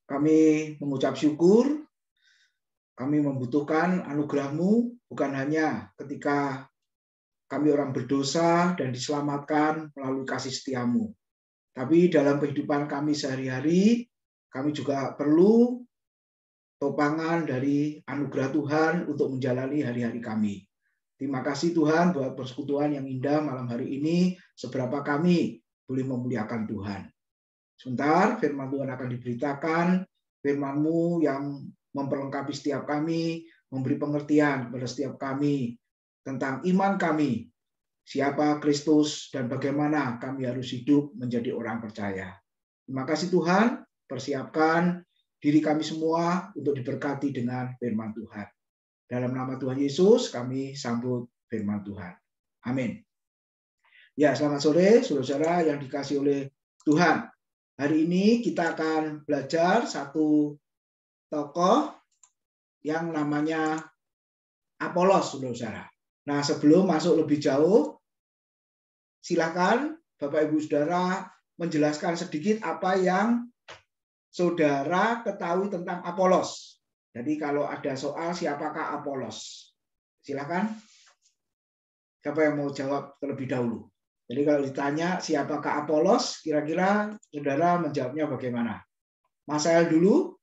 Kami mengucap syukur, kami membutuhkan anugerah-Mu bukan hanya ketika kami orang berdosa dan diselamatkan melalui kasih setia-Mu. Tapi dalam kehidupan kami sehari-hari, kami juga perlu topangan dari anugerah Tuhan untuk menjalani hari-hari kami. Terima kasih Tuhan buat persekutuan yang indah malam hari ini, seberapa kami boleh memuliakan Tuhan. Sebentar, firman Tuhan akan diberitakan, firman-Mu yang memperlengkapi setiap kami, memberi pengertian kepada setiap kami tentang iman kami, siapa Kristus dan bagaimana kami harus hidup menjadi orang percaya. Terima kasih Tuhan, persiapkan diri kami semua untuk diberkati dengan firman Tuhan. Dalam nama Tuhan Yesus kami sambut firman Tuhan. Amin. Ya, selamat sore saudara-saudara yang dikasihi oleh Tuhan. Hari ini kita akan belajar satu tokoh yang namanya Apolos, saudara-saudara. Nah, sebelum masuk lebih jauh, silakan Bapak Ibu Saudara menjelaskan sedikit apa yang saudara ketahui tentang Apolos. Jadi kalau ada soal siapakah Apolos? Silakan. Siapa yang mau jawab terlebih dahulu? Jadi kalau ditanya siapakah Apolos, kira-kira saudara menjawabnya bagaimana? Mas El dulu.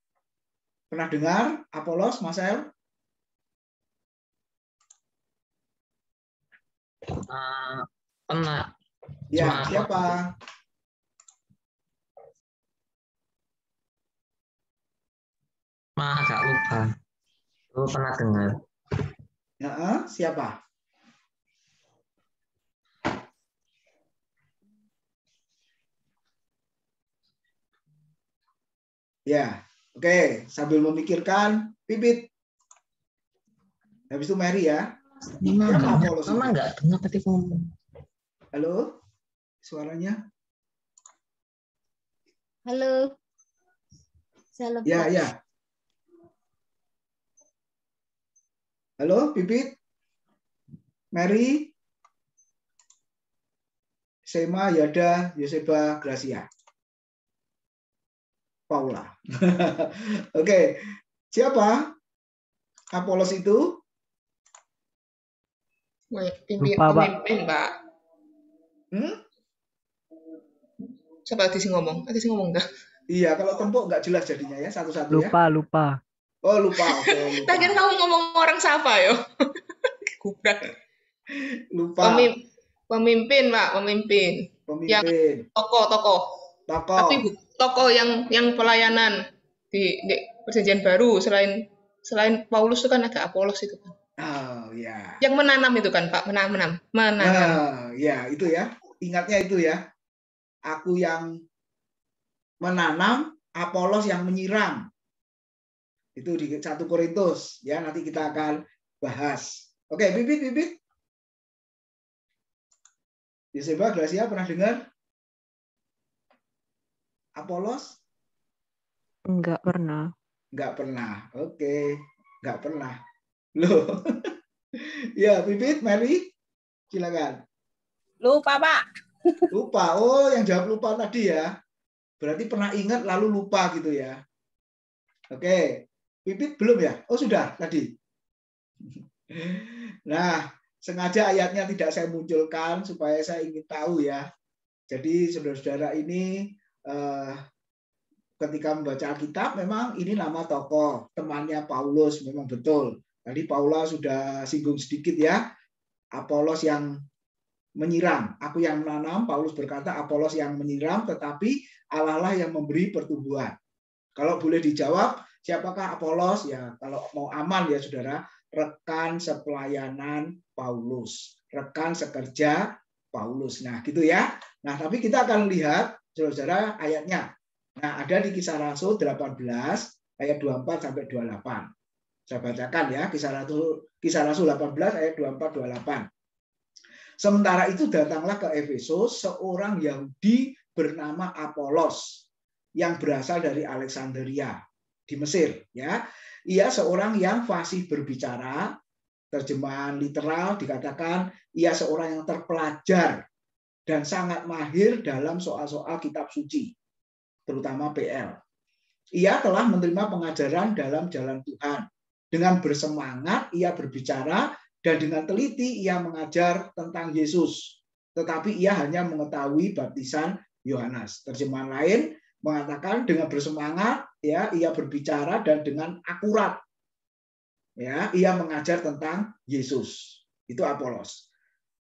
Pernah dengar Apolos, Mas El? Pernah. Ya, siapa? Agak lupa. Lu pernah dengar? Ya, siapa? Ya, oke. Sambil memikirkan, Pipit. Habis itu Mary ya. Siapa Apolos? Mama nggak dengar tadi ngomong. Halo, suaranya? Halo. Salam. Ya. Halo, Pipit, Mary, Sema, Yada, Yoseba, Gracia, Paula. Oke, siapa Apolos itu? Pemimpin, Pak. Siapa tadi ngomong? Dah. Iya, kalau tempuk nggak jelas jadinya ya, satu-satu ya. Lupa. Oh, lupa. Okay, Tadi kamu ngomong orang siapa yo? Lupa. Pemimpin, Pak, pemimpin. Yang tokoh. Tapi tokoh yang pelayanan di Perjanjian Baru selain Paulus itu kan ada Apolos itu kan. Oh, ya. Yang menanam itu kan, Pak, menanam. Ya, itu ya. Ingatnya itu ya. Aku yang menanam, Apolos yang menyiram. Itu di 1 Korintus ya, nanti kita akan bahas. Oke, Bibit. Yoseba, Gracia pernah dengar Apolos? Enggak pernah. Oke, enggak pernah. Loh. Ya, Bibit, Mary, silakan. Lupa, Pak. Lupa. Oh, yang jawab lupa tadi ya. Berarti pernah ingat lalu lupa gitu ya. Oke. Pipit belum ya? Oh, sudah tadi. Nah, sengaja ayatnya tidak saya munculkan supaya saya ingin tahu ya. Jadi saudara-saudara ini ketika membaca Alkitab memang ini nama tokoh, temannya Paulus, memang betul. Tadi Paula sudah singgung sedikit ya. Apolos yang menyiram, aku yang menanam, Paulus berkata Apolos yang menyiram, tetapi Allah lah yang memberi pertumbuhan. Kalau boleh dijawab, siapakah Apolos? Ya, kalau mau aman ya saudara, rekan sepelayanan Paulus, rekan sekerja Paulus. Nah, gitu ya. Nah, tapi kita akan lihat saudara-saudara ayatnya. Nah, ada di Kisah Rasul 18 ayat 24 sampai 28. Saya bacakan ya, Kisah Rasul 18 ayat 24 28. Sementara itu datanglah ke Efesus seorang Yahudi bernama Apolos yang berasal dari Alexandria di Mesir ya. Ia seorang yang fasih berbicara, terjemahan literal dikatakan ia seorang yang terpelajar dan sangat mahir dalam soal-soal kitab suci, terutama PL. Ia telah menerima pengajaran dalam jalan Tuhan. Dengan bersemangat ia berbicara dan dengan teliti ia mengajar tentang Yesus. Tetapi ia hanya mengetahui baptisan Yohanes. Terjemahan lain mengatakan dengan bersemangat ya ia berbicara dan dengan akurat ya ia mengajar tentang Yesus. Itu Apolos.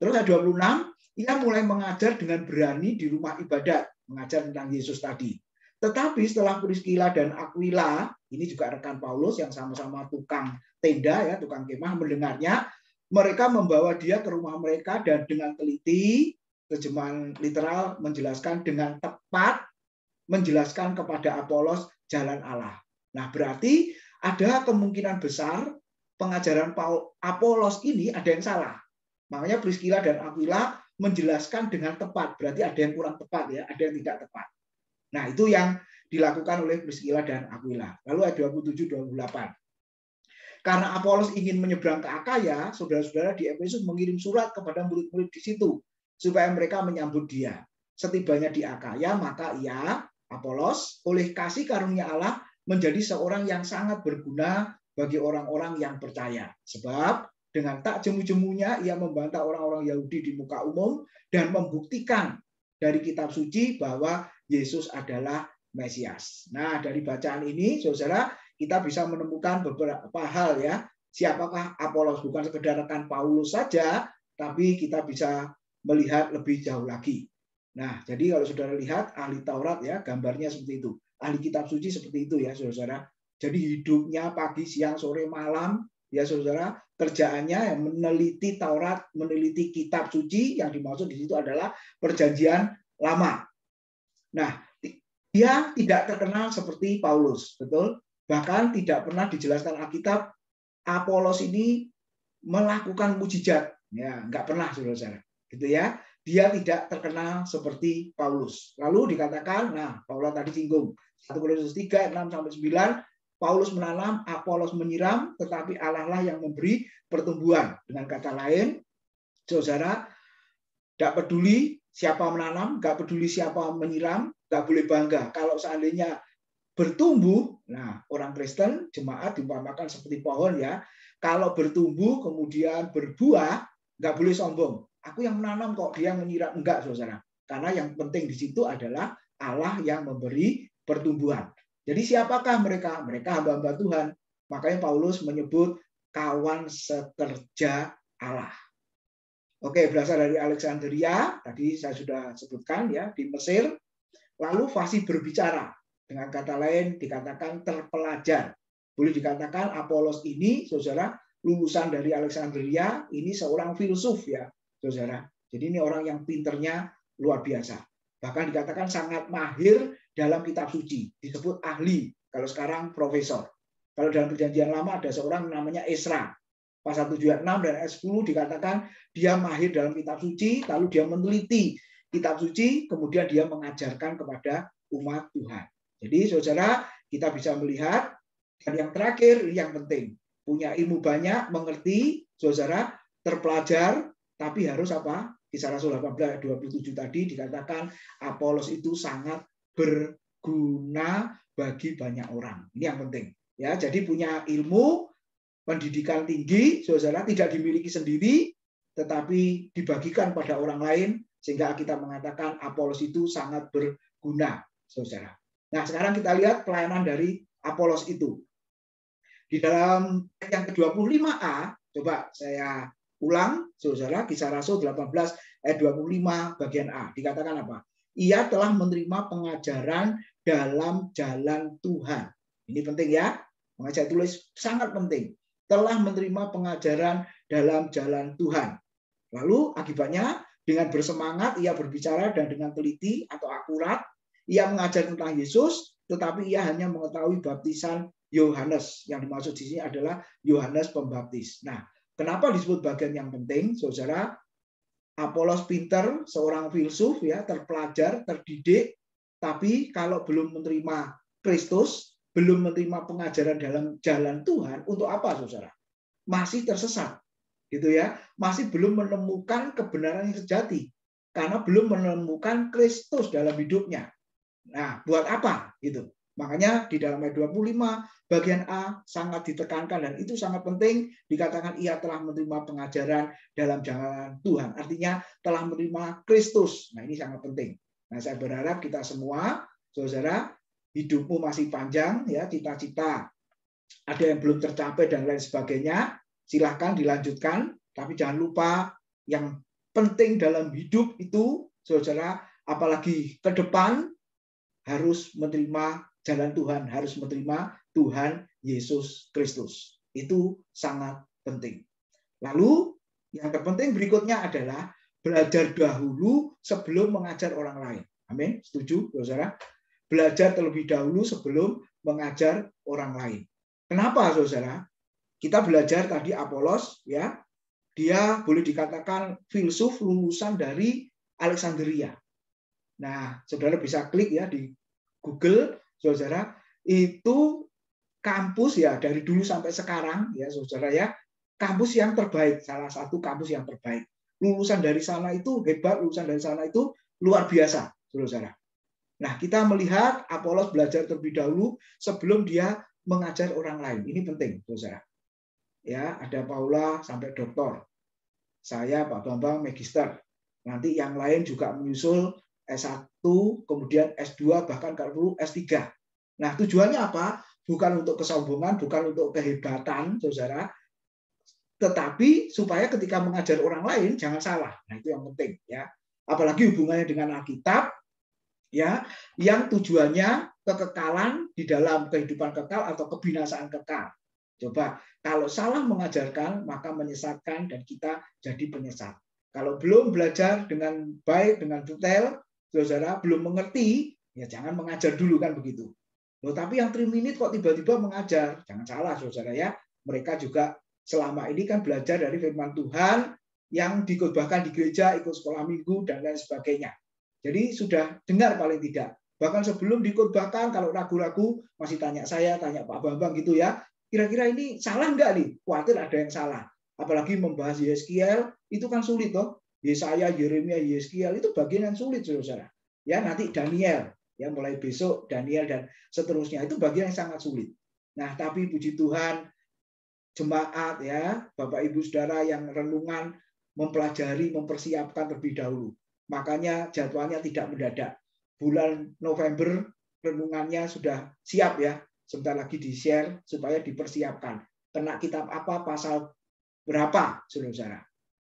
Terus ayat 26, ia mulai mengajar dengan berani di rumah ibadat, mengajar tentang Yesus tadi. Tetapi setelah Priscilla dan Aquila, ini juga rekan Paulus yang sama-sama tukang tenda ya, tukang kemah, mendengarnya, mereka membawa dia ke rumah mereka dan dengan teliti, terjemahan literal menjelaskan dengan tepat, menjelaskan kepada Apolos jalan Allah. Nah, berarti ada kemungkinan besar pengajaran Apolos ini ada yang salah. Makanya Priscilla dan Aquila menjelaskan dengan tepat, berarti ada yang kurang tepat ya, ada yang tidak tepat. Nah, itu yang dilakukan oleh Priscilla dan Aquila. Lalu ayat 27-28. Karena Apolos ingin menyeberang ke Akaya, saudara-saudara di Efesus mengirim surat kepada murid-murid di situ supaya mereka menyambut dia. Setibanya di Akaya, maka ia, Apolos, oleh kasih karunia Allah menjadi seorang yang sangat berguna bagi orang-orang yang percaya. Sebab dengan tak jemu-jemunya ia membantah orang-orang Yahudi di muka umum dan membuktikan dari kitab suci bahwa Yesus adalah Mesias. Nah, dari bacaan ini, saudara, kita bisa menemukan beberapa hal ya. Siapakah Apolos? Bukan sekedar rekan Paulus saja, tapi kita bisa melihat lebih jauh lagi. Nah, jadi kalau saudara lihat ahli Taurat ya, gambarnya seperti itu. Ahli kitab suci seperti itu ya, saudara. Jadi hidupnya pagi, siang, sore, malam, ya saudara, kerjaannya yang meneliti Taurat, meneliti kitab suci, yang dimaksud di situ adalah perjanjian lama. Nah, dia tidak terkenal seperti Paulus, betul? Bahkan tidak pernah dijelaskan Alkitab Apolos ini melakukan mujizat, ya nggak pernah, saudara-saudara, gitu ya. Dia tidak terkenal seperti Paulus. Lalu dikatakan, nah Paulus tadi singgung 1 Korintus 3 6-9, Paulus menanam, Apolos menyiram, tetapi Allah lah yang memberi pertumbuhan. Dengan kata lain, saudara, tidak peduli siapa menanam, nggak peduli siapa menyiram, nggak boleh bangga. Kalau seandainya bertumbuh, nah orang Kristen, jemaat diumpamakan seperti pohon ya. Kalau bertumbuh kemudian berbuah, nggak boleh sombong. Aku yang menanam kok, dia yang menyiram. Enggak, saudara. Karena yang penting di situ adalah Allah yang memberi pertumbuhan. Jadi siapakah mereka? Mereka hamba-hamba Tuhan. Makanya Paulus menyebut kawan sekerja Allah. Oke, berasal dari Alexandria, tadi saya sudah sebutkan ya, di Mesir. Lalu fasih berbicara. Dengan kata lain dikatakan terpelajar. Boleh dikatakan Apolos ini, saudara, lulusan dari Alexandria, ini seorang filsuf ya, saudara. Jadi ini orang yang pinternya luar biasa. Bahkan dikatakan sangat mahir dalam kitab suci. Disebut ahli. Kalau sekarang profesor. Kalau dalam perjanjian lama ada seorang namanya Esra. Pasal 7 ayat 6 dan ayat 10 dikatakan dia mahir dalam kitab suci, lalu dia meneliti kitab suci, kemudian dia mengajarkan kepada umat Tuhan. Jadi saudara, kita bisa melihat, dan yang terakhir, yang penting, punya ilmu banyak, mengerti, saudara, terpelajar, tapi harus apa? Kisah Rasul 18 ayat 27 tadi dikatakan Apolos itu sangat berguna bagi banyak orang. Ini yang penting. Ya, jadi punya ilmu, pendidikan tinggi, saudara, tidak dimiliki sendiri, tetapi dibagikan pada orang lain, sehingga kita mengatakan Apolos itu sangat berguna, saudara. Nah, sekarang kita lihat pelayanan dari Apolos itu. Di dalam yang ke-25a, coba saya ulang, saudara, Kisah Rasul 18 ayat 25 bagian A. Dikatakan apa? Ia telah menerima pengajaran dalam jalan Tuhan. Ini penting ya. Makanya saya tulis sangat penting. Telah menerima pengajaran dalam jalan Tuhan. Lalu akibatnya dengan bersemangat ia berbicara dan dengan teliti atau akurat ia mengajar tentang Yesus, tetapi ia hanya mengetahui baptisan Yohanes. Yang dimaksud di sini adalah Yohanes Pembaptis. Nah, kenapa disebut bagian yang penting, saudara? Apolos pinter, seorang filsuf ya, terpelajar, terdidik, tapi kalau belum menerima Kristus, belum menerima pengajaran dalam jalan Tuhan, untuk apa, saudara? Masih tersesat, gitu ya. Masih belum menemukan kebenaran yang sejati, karena belum menemukan Kristus dalam hidupnya. Nah, buat apa? Gitu. Makanya di dalam ayat 25 bagian A sangat ditekankan dan itu sangat penting, dikatakan ia telah menerima pengajaran dalam jalan Tuhan. Artinya telah menerima Kristus. Nah, ini sangat penting. Nah, saya berharap kita semua, saudara, hidupmu masih panjang, ya, cita-cita ada yang belum tercapai dan lain sebagainya, silahkan dilanjutkan. Tapi jangan lupa yang penting dalam hidup itu, saudara, apalagi ke depan harus menerima jalan Tuhan, harus menerima Tuhan Yesus Kristus. Itu sangat penting. Lalu yang terpenting berikutnya adalah belajar dahulu sebelum mengajar orang lain. Amin. Setuju, saudara? Belajar terlebih dahulu sebelum mengajar orang lain. Kenapa, saudara? Kita belajar tadi Apolos, ya, dia boleh dikatakan filsuf lulusan dari Alexandria. Nah, saudara bisa klik ya di Google, saudara, itu kampus ya dari dulu sampai sekarang, ya, saudara, ya, kampus yang terbaik, salah satu kampus yang terbaik. Lulusan dari sana itu hebat, lulusan dari sana itu luar biasa, saudara. Nah, kita melihat Apolos belajar terlebih dahulu sebelum dia mengajar orang lain. Ini penting, saudara. Ya, ada Paula sampai doktor. Saya Pak Bambang magister. Nanti yang lain juga menyusul S1, kemudian S2, bahkan kalau perlu S3. Nah, tujuannya apa? Bukan untuk kesombongan, bukan untuk kehebatan, saudara, tetapi supaya ketika mengajar orang lain jangan salah. Nah, itu yang penting, ya. Apalagi hubungannya dengan Alkitab, ya, yang tujuannya kekekalan di dalam kehidupan kekal atau kebinasaan kekal. Coba, kalau salah mengajarkan, maka menyesatkan dan kita jadi penyesat. Kalau belum belajar dengan baik, dengan detail, saudara, belum mengerti, ya jangan mengajar dulu, kan begitu. Loh, tapi yang 3 minute kok tiba-tiba mengajar? Jangan salah, saudara, ya. Mereka juga selama ini kan belajar dari firman Tuhan yang dikhotbahkan di gereja, ikut sekolah minggu, dan lain sebagainya. Jadi sudah dengar paling tidak. Bahkan sebelum dikhotbahkan, kalau ragu-ragu, masih tanya saya, tanya Pak Bambang gitu ya, kira-kira ini salah enggak nih? Khawatir ada yang salah. Apalagi membahas Yeskiel, itu kan sulit toh. Yesaya, Yeremia, Yeskiel, itu bagian yang sulit, saudara. Ya, nanti Daniel, ya mulai besok Daniel dan seterusnya, itu bagian yang sangat sulit. Nah, tapi puji Tuhan, jemaat, ya, Bapak Ibu Saudara yang renungan, mempelajari, mempersiapkan terlebih dahulu. Makanya jadwalnya tidak mendadak. Bulan November renungannya sudah siap, ya. Sebentar lagi di-share supaya dipersiapkan. Kena kitab apa, pasal berapa, saudara.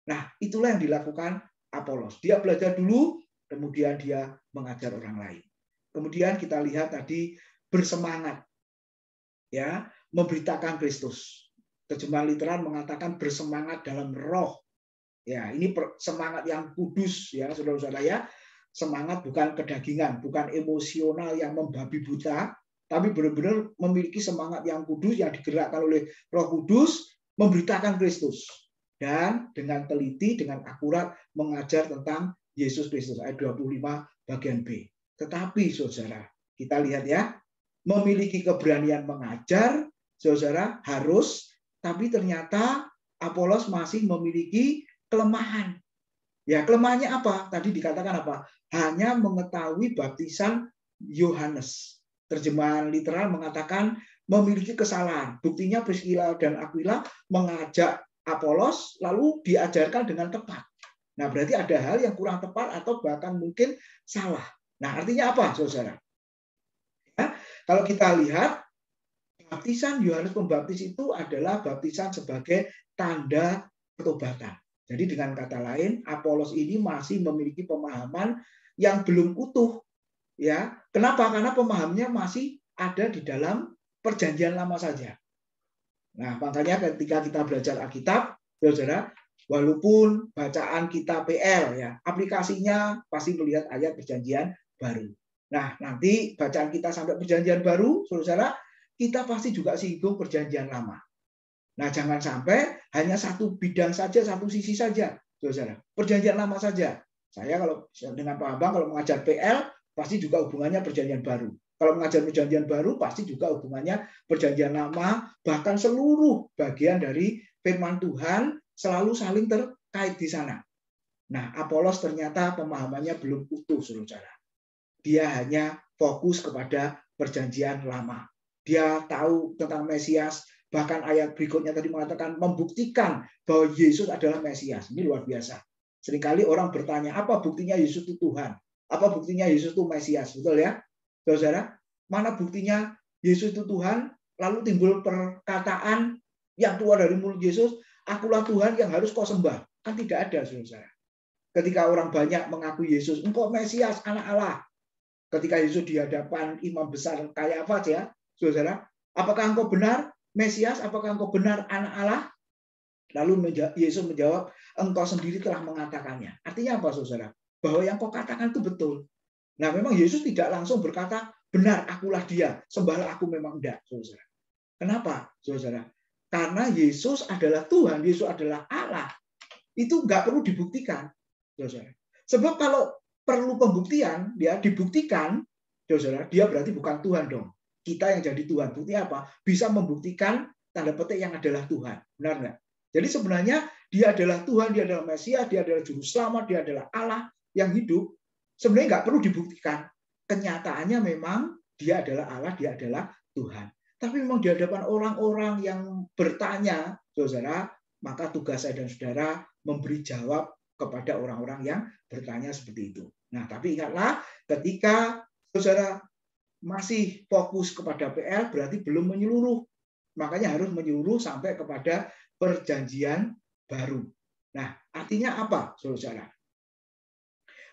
Nah, itulah yang dilakukan Apolos. Dia belajar dulu, kemudian dia mengajar orang lain. Kemudian kita lihat tadi bersemangat, ya, memberitakan Kristus. Terjemahan literal mengatakan bersemangat dalam roh. Ya, ini semangat yang kudus, ya, saudara-saudara, ya. Semangat bukan kedagingan, bukan emosional yang membabi buta, tapi benar-benar memiliki semangat yang kudus yang digerakkan oleh Roh Kudus, memberitakan Kristus dan dengan teliti, dengan akurat mengajar tentang Yesus Kristus. Ayat 25 bagian B. Tetapi, saudara, kita lihat, ya, memiliki keberanian mengajar, saudara, harus, tapi ternyata Apolos masih memiliki kelemahan. Ya, kelemahannya apa? Tadi dikatakan apa? Hanya mengetahui baptisan Yohanes. Terjemahan literal mengatakan memiliki kesalahan. Buktinya Priscilla dan Aquila mengajak Apolos lalu diajarkan dengan tepat. Nah, berarti ada hal yang kurang tepat atau bahkan mungkin salah. Nah, artinya apa, saudara? Ya, kalau kita lihat, baptisan Yohanes Pembaptis itu adalah baptisan sebagai tanda pertobatan. Jadi dengan kata lain, Apolos ini masih memiliki pemahaman yang belum utuh. Ya, kenapa? Karena pemahamannya masih ada di dalam perjanjian lama saja. Nah, makanya ketika kita belajar Alkitab, saudara, walaupun bacaan kita PL, ya, aplikasinya pasti melihat ayat perjanjian baru. Nah, nanti bacaan kita sampai perjanjian baru, saudara, kita pasti juga singgung perjanjian lama. Nah, jangan sampai hanya satu bidang saja, satu sisi saja, saudara. Perjanjian lama saja. Saya kalau dengan Pak Abang kalau mengajar PL, pasti juga hubungannya perjanjian baru. Kalau mengajar perjanjian baru, pasti juga hubungannya perjanjian lama, bahkan seluruh bagian dari firman Tuhan selalu saling terkait di sana. Nah, Apolos ternyata pemahamannya belum utuh, saudara. Dia hanya fokus kepada perjanjian lama. Dia tahu tentang Mesias, bahkan ayat berikutnya tadi mengatakan membuktikan bahwa Yesus adalah Mesias. Ini luar biasa. Seringkali orang bertanya, apa buktinya Yesus itu Tuhan? Apa buktinya Yesus itu Mesias? Betul ya? Saudara, mana buktinya Yesus itu Tuhan? Lalu timbul perkataan yang keluar dari mulut Yesus, akulah Tuhan yang harus kau sembah. Kan tidak ada, saudara. Ketika orang banyak mengaku Yesus, engkau Mesias, anak Allah. Ketika Yesus di hadapan imam besar Kayafas ya, saudara, apakah engkau benar Mesias? Apakah engkau benar anak Allah? Lalu Yesus menjawab, engkau sendiri telah mengatakannya. Artinya apa, saudara? Bahwa yang kau katakan itu betul. Nah, memang Yesus tidak langsung berkata, benar, akulah dia, sembahlah aku, memang enggak, saudara. Kenapa, saudara? Karena Yesus adalah Tuhan, Yesus adalah Allah. Itu enggak perlu dibuktikan, saudara. Sebab kalau perlu pembuktian, dia dibuktikan, saudara, dia berarti bukan Tuhan dong. Kita yang jadi Tuhan. Buktinya apa? Bisa membuktikan tanda petik yang adalah Tuhan. Benar nggak? Jadi sebenarnya dia adalah Tuhan, dia adalah Mesias, dia adalah Juru Selamat, dia adalah Allah yang hidup. Sebenarnya nggak perlu dibuktikan. Kenyataannya memang dia adalah Allah, dia adalah Tuhan. Tapi memang di hadapan orang-orang yang bertanya, saudara, maka tugas saya dan saudara memberi jawab kepada orang-orang yang bertanya seperti itu. Nah, tapi ingatlah, ketika saudara masih fokus kepada PL, berarti belum menyeluruh. Makanya harus menyeluruh sampai kepada perjanjian baru. Nah, artinya apa, saudara?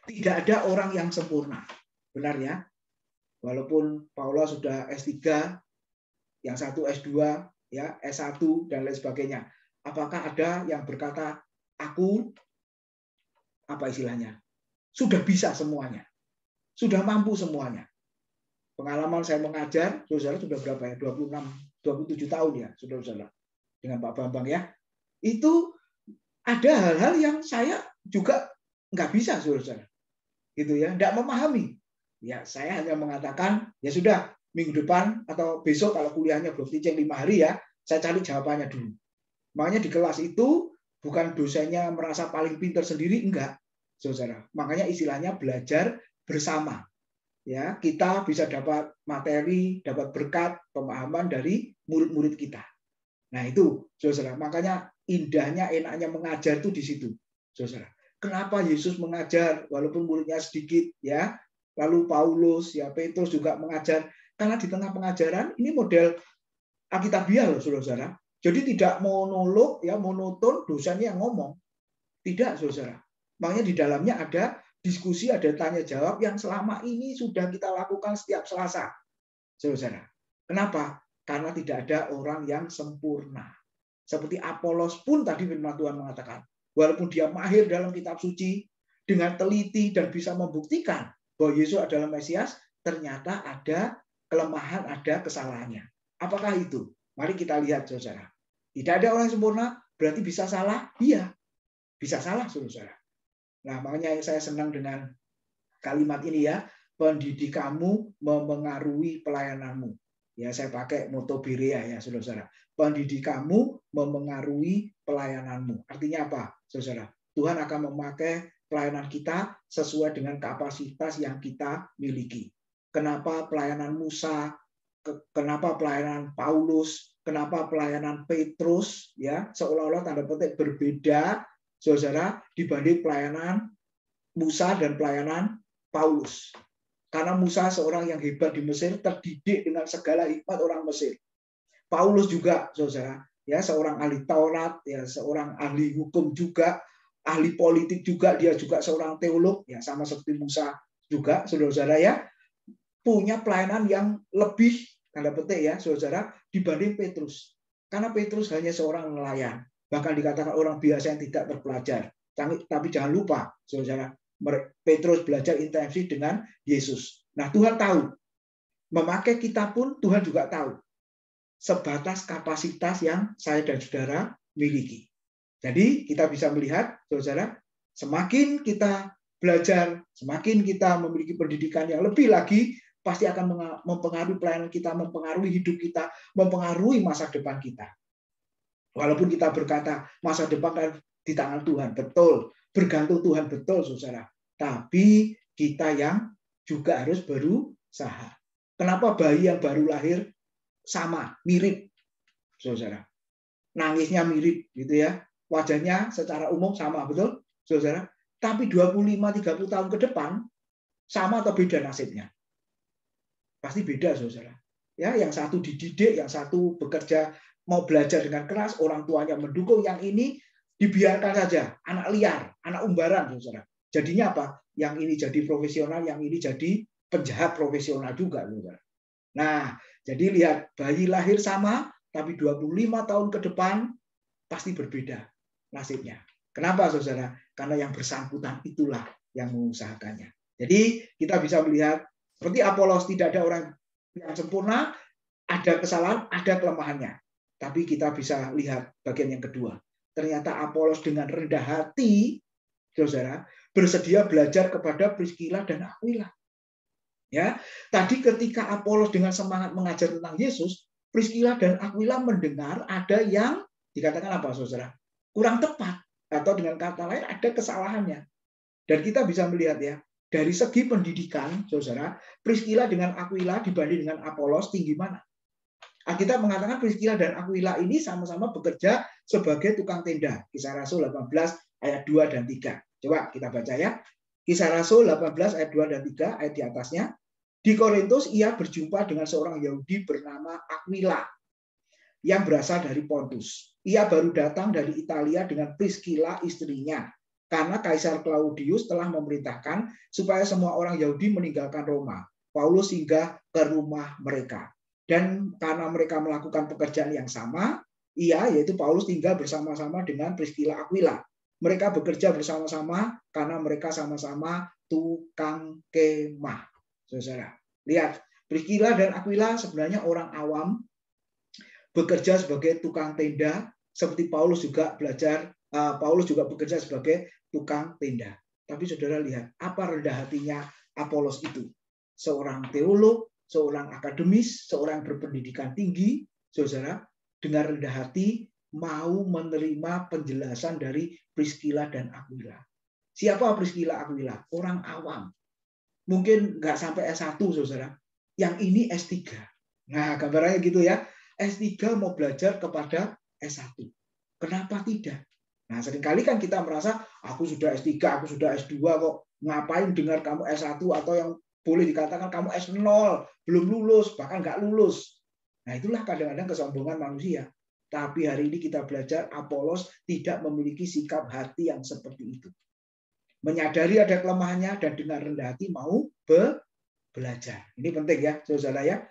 Tidak ada orang yang sempurna. Benar ya? Walaupun Paulus sudah S3, yang satu S2, ya, S1 dan lain sebagainya. Apakah ada yang berkata, aku apa istilahnya? Sudah bisa semuanya. Sudah mampu semuanya. Pengalaman saya mengajar, saudara sudah berapa ya? 27 tahun ya, saudara-saudara. Dengan Pak Bambang ya. Itu ada hal-hal yang saya juga nggak bisa, saudara-saudara. Gitu ya, nggak memahami. Ya, saya hanya mengatakan, ya sudah, minggu depan atau besok kalau kuliahnya belum teaching 5 hari ya, saya cari jawabannya dulu. Makanya di kelas itu bukan dosennya merasa paling pintar sendiri, enggak, saudara. Makanya istilahnya belajar bersama. Ya, kita bisa dapat materi, dapat berkat, pemahaman dari murid-murid kita. Nah itu, saudara. Makanya indahnya, enaknya mengajar itu di situ, saudara. Kenapa Yesus mengajar walaupun muridnya sedikit, ya? Lalu Paulus, ya Petrus juga mengajar. Karena di tengah pengajaran ini model Alkitabiah loh, saudara. Jadi tidak monolog, ya monoton, dosennya yang ngomong. Tidak, saudara. Makanya di dalamnya ada diskusi, ada tanya jawab yang selama ini sudah kita lakukan setiap Selasa, saudara. Kenapa? Karena tidak ada orang yang sempurna. Seperti Apolos pun tadi firman Tuhan mengatakan, walaupun dia mahir dalam kitab suci, dengan teliti dan bisa membuktikan bahwa Yesus adalah Mesias, ternyata ada kelemahan, ada kesalahannya. Apakah itu? Mari kita lihat, saudara. Tidak ada orang yang sempurna, berarti bisa salah? Iya, bisa salah, saudara. Nah, makanya saya senang dengan kalimat ini ya, pendidikanmu memengaruhi pelayananmu. Ya, saya pakai moto Berea ya, saudara. Pendidikanmu memengaruhi pelayananmu. Artinya apa, saudara? Tuhan akan memakai pelayanan kita sesuai dengan kapasitas yang kita miliki. Kenapa pelayanan Musa, kenapa pelayanan Paulus, kenapa pelayanan Petrus, ya seolah-olah tanda petik berbeda, saudara, dibanding pelayanan Musa dan pelayanan Paulus. Karena Musa seorang yang hebat di Mesir, terdidik dengan segala hikmat orang Mesir. Paulus juga, saudara, ya seorang ahli Taurat, ya seorang ahli hukum juga, ahli politik juga, dia juga seorang teolog, ya sama seperti Musa juga, saudara-saudara ya. Punya pelayanan yang lebih, tanda petik ya, saudara, dibanding Petrus. Karena Petrus hanya seorang nelayan. Bahkan dikatakan orang biasa yang tidak terpelajar. Tapi jangan lupa, saudara, Petrus belajar intensif dengan Yesus. Nah, Tuhan tahu. Memakai kita pun Tuhan juga tahu. Sebatas kapasitas yang saya dan saudara miliki. Jadi kita bisa melihat, saudara, semakin kita belajar, semakin kita memiliki pendidikan yang lebih lagi, pasti akan mempengaruhi pelayanan kita, mempengaruhi hidup kita, mempengaruhi masa depan kita. Walaupun kita berkata masa depan kan di tangan Tuhan, betul, bergantung Tuhan, betul, saudara. Tapi kita yang juga harus saha. Kenapa bayi yang baru lahir sama, mirip, saudara? Nangisnya mirip, gitu ya. Wajahnya secara umum sama, betul, saudara? Tapi 25-30 tahun ke depan, sama atau beda nasibnya? Pasti beda, saudara. Ya, yang satu dididik, yang satu bekerja, mau belajar dengan keras, orang tuanya mendukung, yang ini dibiarkan saja, anak liar, anak umbaran, saudara. Jadinya apa? Yang ini jadi profesional, yang ini jadi penjahat profesional juga, saudara. Nah, jadi lihat, bayi lahir sama, tapi 25 tahun ke depan pasti berbeda nasibnya. Kenapa, saudara? Karena yang bersangkutan itulah yang mengusahakannya. Jadi kita bisa melihat seperti Apolos, tidak ada orang yang sempurna, ada kesalahan, ada kelemahannya. Tapi kita bisa lihat bagian yang kedua. Ternyata Apolos dengan rendah hati, saudara, bersedia belajar kepada Priskila dan Aquila. Ya, tadi ketika Apolos dengan semangat mengajar tentang Yesus, Priskila dan Aquila mendengar ada yang dikatakan apa, saudara? Kurang tepat, atau dengan kata lain ada kesalahannya. Dan kita bisa melihat ya, dari segi pendidikan, saudara, Priskila dengan Aquila dibanding dengan Apolos tinggi mana? Kita mengatakan Priskila dan Aquila ini sama-sama bekerja sebagai tukang tenda. Kisah Rasul 18 ayat 2 dan 3. Coba kita baca ya. Kisah Rasul 18 ayat 2 dan 3, ayat di atasnya. Di Korintus ia berjumpa dengan seorang Yahudi bernama Aquila yang berasal dari Pontus. Ia baru datang dari Italia dengan Priskila istrinya. Karena Kaisar Claudius telah memerintahkan supaya semua orang Yahudi meninggalkan Roma. Paulus singgah ke rumah mereka. Dan karena mereka melakukan pekerjaan yang sama, yaitu Paulus tinggal bersama-sama dengan Priskila Aquila. Mereka bekerja bersama-sama karena mereka sama-sama tukang kemah. Saudara, lihat, Priskila dan Aquila sebenarnya orang awam, bekerja sebagai tukang tenda, seperti Paulus juga bekerja sebagai tukang tenda. Tapi saudara lihat, apa rendah hatinya Apolos itu? Seorang teolog, seorang akademis, seorang berpendidikan tinggi, saudara, dengan rendah hati mau menerima penjelasan dari Priskila dan Aquila. Siapa Priskila Aquila? Orang awam. Mungkin nggak sampai S1, saudara. Yang ini S3. Nah, gambarannya gitu ya. S3 mau belajar kepada S1. Kenapa tidak? Nah, seringkali kan kita merasa, aku sudah S3, aku sudah S2 kok. Ngapain dengar kamu S1 atau yang boleh dikatakan kamu S0, belum lulus, bahkan nggak lulus. Nah, itulah kadang-kadang kesombongan manusia. Tapi hari ini kita belajar Apolos tidak memiliki sikap hati yang seperti itu. Menyadari ada kelemahannya dan dengan rendah hati mau belajar. Ini penting ya, saudara ya.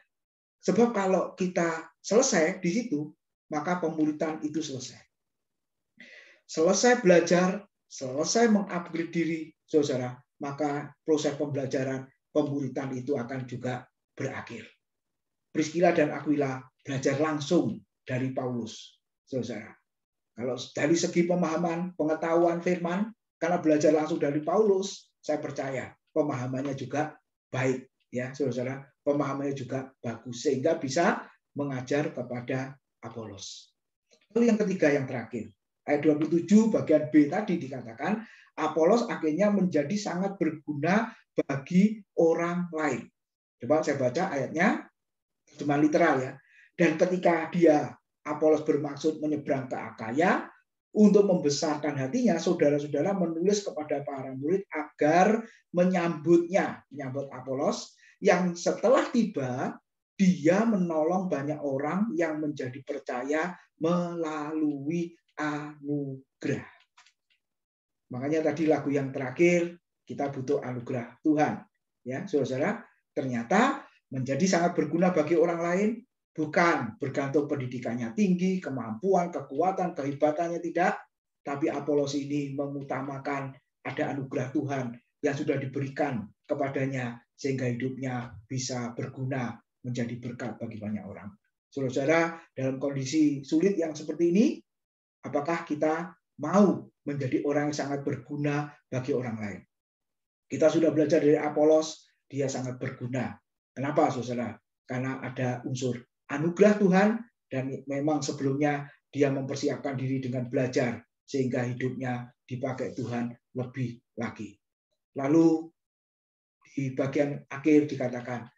Sebab kalau kita selesai di situ, maka pemuritan itu selesai. Selesai belajar, selesai mengupgrade diri, saudara, maka proses pembelajaran, pemuritan itu akan juga berakhir. Priskila dan Aquila belajar langsung dari Paulus, saudara. Kalau dari segi pemahaman, pengetahuan firman, karena belajar langsung dari Paulus, saya percaya pemahamannya juga baik, ya, saudara. Pemahamannya juga bagus sehingga bisa mengajar kepada Apolos. Lalu yang ketiga, yang terakhir, ayat 27 bagian B tadi dikatakan Apolos akhirnya menjadi sangat berguna bagi orang lain. Coba saya baca ayatnya, cuma literal ya. Dan ketika Apolos bermaksud menyeberang ke Akaya, untuk membesarkan hatinya, saudara-saudara menulis kepada para murid agar menyambut Apolos, yang setelah tiba, dia menolong banyak orang yang menjadi percaya melalui anugerah. Makanya tadi lagu yang terakhir, kita butuh anugerah Tuhan. Ya, saudara, ternyata menjadi sangat berguna bagi orang lain, bukan bergantung pendidikannya tinggi, kemampuan, kekuatan, kehebatannya tidak. Tapi Apolos ini mengutamakan ada anugerah Tuhan yang sudah diberikan kepadanya sehingga hidupnya bisa berguna menjadi berkat bagi banyak orang. Saudara, dalam kondisi sulit yang seperti ini, apakah kita mau menjadi orang yang sangat berguna bagi orang lain? Kita sudah belajar dari Apolos, dia sangat berguna. Kenapa, saudara? Karena ada unsur anugerah Tuhan, dan memang sebelumnya dia mempersiapkan diri dengan belajar sehingga hidupnya dipakai Tuhan lebih lagi. Lalu di bagian akhir dikatakan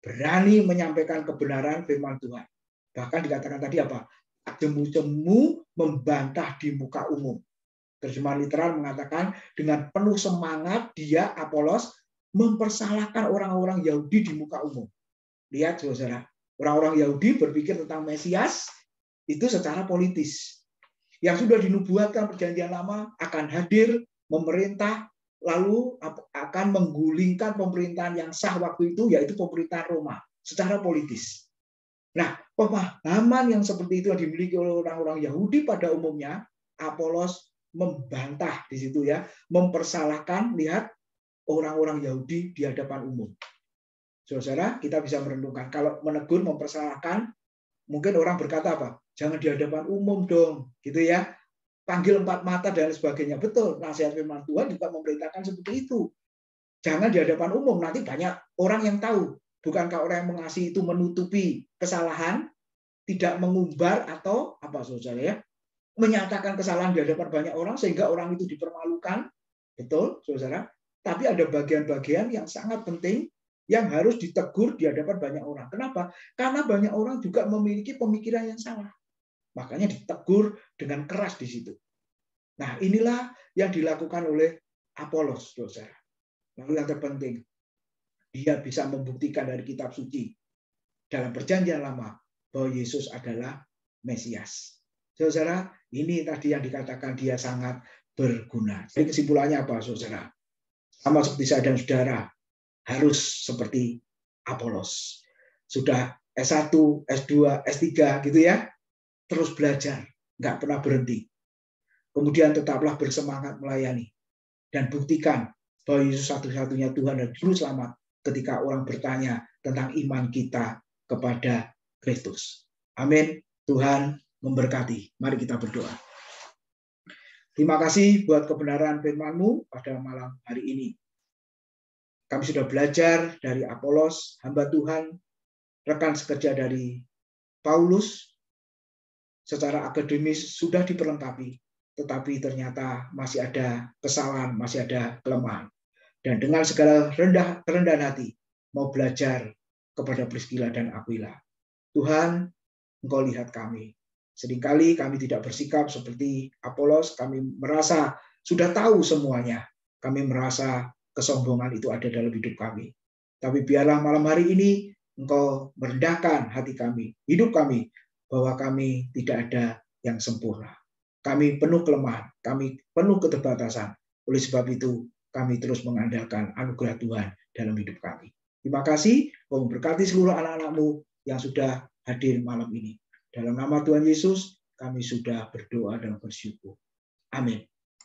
berani menyampaikan kebenaran firman Tuhan. Bahkan dikatakan tadi apa? Jemu-jemu membantah di muka umum. Terjemahan literal mengatakan dengan penuh semangat dia, Apolos, mempersalahkan orang-orang Yahudi di muka umum. Lihat saudara, orang-orang Yahudi berpikir tentang Mesias itu secara politis. Yang sudah dinubuatkan perjanjian lama akan hadir, memerintah, lalu akan menggulingkan pemerintahan yang sah waktu itu, yaitu pemerintahan Roma, secara politis. Nah, pemahaman yang seperti itu yang dimiliki oleh orang-orang Yahudi pada umumnya, Apolos membantah di situ ya, mempersalahkan, lihat, orang-orang Yahudi di hadapan umum. Saudara, kita bisa merenungkan, kalau menegur, mempersalahkan, mungkin orang berkata apa? Jangan di hadapan umum dong, gitu ya. Panggil 4 mata dan sebagainya. Betul, nasihat firman Tuhan juga memerintahkan seperti itu. Jangan di hadapan umum, nanti banyak orang yang tahu. Bukankah orang yang mengasihi itu menutupi kesalahan, tidak mengumbar atau apa saudara ya? Menyatakan kesalahan di hadapan banyak orang sehingga orang itu dipermalukan. Betul, saudara. Tapi ada bagian-bagian yang sangat penting yang harus ditegur di hadapan banyak orang. Kenapa? Karena banyak orang juga memiliki pemikiran yang salah. Makanya ditegur dengan keras di situ. Nah, inilah yang dilakukan oleh Apolos, saudara. Lalu yang terpenting, dia bisa membuktikan dari kitab suci dalam perjanjian lama bahwa Yesus adalah Mesias. Saudara, ini tadi yang dikatakan dia sangat berguna. Jadi kesimpulannya apa, saudara? Sama seperti saya dan saudara, harus seperti Apolos. Sudah S1, S2, S3 gitu ya, terus belajar, nggak pernah berhenti. Kemudian tetaplah bersemangat melayani. Dan buktikan bahwa Yesus satu-satunya Tuhan dan Juru Selamat ketika orang bertanya tentang iman kita kepada Kristus. Amin. Tuhan memberkati. Mari kita berdoa. Terima kasih buat kebenaran firman-Mu pada malam hari ini. Kami sudah belajar dari Apolos, hamba Tuhan, rekan sekerja dari Paulus, secara akademis sudah diperlengkapi, tetapi ternyata masih ada kesalahan, masih ada kelemahan. Dan dengan segala kerendahan hati, mau belajar kepada Priscilla dan Aquila. Tuhan, Engkau lihat kami. Seringkali kami tidak bersikap seperti Apolos, kami merasa sudah tahu semuanya. Kami merasa kesombongan itu ada dalam hidup kami. Tapi biarlah malam hari ini Engkau merendahkan hati kami, hidup kami, bahwa kami tidak ada yang sempurna. Kami penuh kelemahan, kami penuh keterbatasan. Oleh sebab itu, kami terus mengandalkan anugerah Tuhan dalam hidup kami. Terima kasih, Kau memberkati seluruh anak-anak-Mu yang sudah hadir malam ini. Dalam nama Tuhan Yesus, kami sudah berdoa dan bersyukur. Amin.